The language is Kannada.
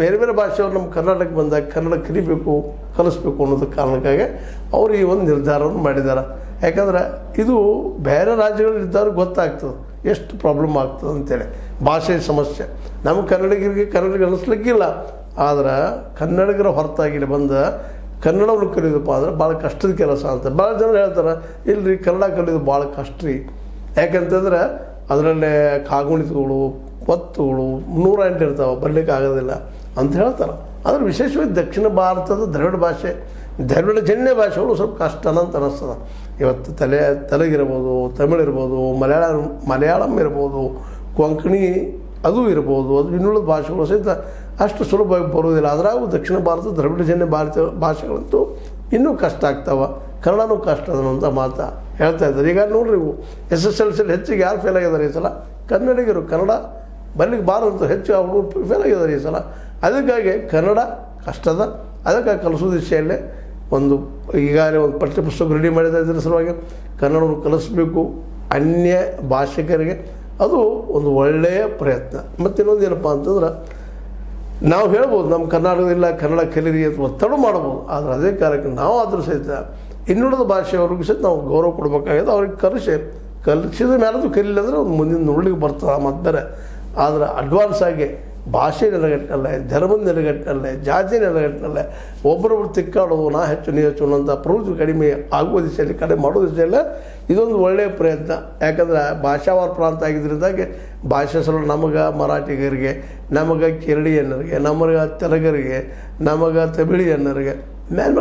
ಬೇರೆ ಬೇರೆ ಭಾಷೆಯವರು ನಮ್ಮ ಕರ್ನಾಟಕಕ್ಕೆ ಬಂದಾಗ ಕನ್ನಡ ಕಲಿಬೇಕು ಕಲಿಸ್ಬೇಕು ಅನ್ನೋದು ಕಾರಣಕ್ಕಾಗಿ ಅವರು ಈ ಒಂದು ನಿರ್ಧಾರವನ್ನು ಮಾಡಿದ್ದಾರೆ. ಯಾಕಂದ್ರೆ ಇದು ಬೇರೆ ರಾಜ್ಯಗಳಲ್ಲಿದ್ದವ್ರಿಗೆ ಗೊತ್ತಾಗ್ತದೆ ಎಷ್ಟು ಪ್ರಾಬ್ಲಮ್ ಆಗ್ತದೆ ಅಂತೇಳಿ. ಭಾಷೆ ಸಮಸ್ಯೆ ನಮ್ಮ ಕನ್ನಡಿಗರಿಗೆ ಅನಿಸ್ಲಿಕ್ಕಿಲ್ಲ, ಆದ್ರೆ ಕನ್ನಡಿಗರ ಹೊರತಾಗಿ ಬಂದ ಕನ್ನಡವನ್ನು ಕಲಿಯೋದಪ್ಪ ಅಂದ್ರೆ ಭಾಳ ಕಷ್ಟದ ಕೆಲಸ ಅಂತ ಭಾಳ ಜನ ಹೇಳ್ತಾರೆ. ಇಲ್ಲರಿ ಕನ್ನಡ ಕಲಿಯೋದು ಭಾಳ ಕಷ್ಟ ರೀ, ಯಾಕಂತಂದ್ರೆ ಅದರಲ್ಲೇ ಕಾಗುಣಿತಗಳು ಒತ್ತುಗಳು 108 ಇರ್ತಾವೆ, ಬರಲಿಕ್ಕೆ ಆಗೋದಿಲ್ಲ ಅಂತ ಹೇಳ್ತಾರೆ. ಆದರೆ ವಿಶೇಷವಾಗಿ ದಕ್ಷಿಣ ಭಾರತದ ದ್ರವಿಡ ಜನ್ಯ ಭಾಷೆಗಳು ಸ್ವಲ್ಪ ಕಷ್ಟ ಅಂತ ಅನ್ನಿಸ್ತದೆ. ಇವತ್ತು ತೆಲುಗಿರ್ಬೋದು, ತಮಿಳು ಇರ್ಬೋದು, ಮಲಯಾಳಂ ಇರ್ಬೋದು, ಕೊಂಕಣಿ ಅದು ಇರ್ಬೋದು, ಅದು ಇನ್ನುಳಿದ ಭಾಷೆಗಳು ಸಹಿತ ಅಷ್ಟು ಸುಲಭವಾಗಿ ಬರೋದಿಲ್ಲ. ಅದ್ರಾಗೂ ದಕ್ಷಿಣ ಭಾರತ ದ್ರವಿಡ ಜನ್ಯ ಭಾಷೆಗಳಂತೂ ಇನ್ನೂ ಕಷ್ಟ ಆಗ್ತಾವೆ, ಕನ್ನಡನೂ ಕಷ್ಟ ಅನ್ನೋಂಥ ಮಾತು ಹೇಳ್ತಾ ಇದ್ದಾರೆ. ಈಗ ನೋಡ್ರಿ, ಇವು SSLC ಹೆಚ್ಚಿಗೆ ಯಾರು ಫೇಲ್ ಆಗಿದ್ದಾರೆ ಈ ಸಲ? ಕನ್ನಡಿಗರು. ಕನ್ನಡ ಬರ್ಲಿಕ್ಕೆ ಬಾರದಂತ ಹೆಚ್ಚು ಅವರು ಫೇಲ್ ಆಗಿದ್ದಾರೆ ಈ ಸಲ. ಅದಕ್ಕಾಗಿ ಕನ್ನಡ ಕಷ್ಟದ, ಅದಕ್ಕಾಗಿ ಕಲಿಸೋ ದಿಶೆಯಲ್ಲೇ ಈಗಾಗಲೇ ಒಂದು ಪಠ್ಯಪುಸ್ತಕ ರೆಡಿ ಮಾಡಿದ ಇದರ ಸಲುವಾಗಿ ಕನ್ನಡವನ್ನು ಕಲಿಸ್ಬೇಕು ಅನ್ಯ ಭಾಷಿಕರಿಗೆ. ಅದು ಒಂದು ಒಳ್ಳೆಯ ಪ್ರಯತ್ನ. ಮತ್ತು ಇನ್ನೊಂದು ಏನಪ್ಪ ಅಂತಂದ್ರೆ, ನಾವು ಹೇಳ್ಬೋದು ನಮ್ಮ ಕರ್ನಾಟಕದಿಲ್ಲ ಕನ್ನಡ ಕಲೀರಿ ಅಂತ ಒತ್ತಡ ಮಾಡ್ಬೋದು, ಆದರೆ ಅದೇ ಕಾಲಕ್ಕೆ ನಾವು ಅದ್ರ ಸಹಿತ ಇನ್ನುಳಿದ ಭಾಷೆಯವ್ರಿಗೂ ಸಹಿತ ನಾವು ಗೌರವ ಕೊಡಬೇಕಾಗಿದೆ. ಅವ್ರಿಗೆ ಕಲಿಸಿದ ಮೇಲದು ಕಲಿಲ್ಲ ಅಂದರೆ ಒಂದು ಮುಂದಿನ ನುಳ್ಳಿಗೆ ಬರ್ತದೆ ಮತ್ತು ಬೇರೆ. ಆದರೆ ಅಡ್ವಾನ್ಸ್ ಆಗಿ ಭಾಷೆ ನೆಲೆಗಟ್ಟಿನಲ್ಲೇ, ಧರ್ಮದ ನೆಲೆಗಟ್ಟಿನಲ್ಲೇ, ಜಾತಿ ನೆಲೆಗಟ್ಟಿನಲ್ಲೇ ಒಬ್ಬರೊಬ್ಬರು ತಿಕ್ಕಾಡೋದು, ನಾ ಹೆಚ್ಚು ನೀ ಹೆಚ್ಚು ಅನ್ನೋಂಥ ಪ್ರವೃತ್ತಿ ಕಡಿಮೆ ಆಗುವ ದಿಶೆಯಲ್ಲಿ, ಕಡಿಮೆ ಮಾಡೋ ದಿಶೆಯಲ್ಲೇ ಇದೊಂದು ಒಳ್ಳೆಯ ಪ್ರಯತ್ನ. ಯಾಕಂದ್ರೆ ಭಾಷಾವಾರ ಪ್ರಾಂತ ಆಗಿದ್ದರಿಂದಾಗಿ ಭಾಷೆ ಸಲ ನಮಗೆ ಮರಾಠಿಗರಿಗೆ, ನಮಗೆ ಕೇರಳೀಯನ್ನರಿಗೆ, ನಮಗೆ ತೆಲುಗರಿಗೆ, ನಮಗೆ ತಮಿಳಿಯನ್ನರಿಗೆ ಮೇಲೆ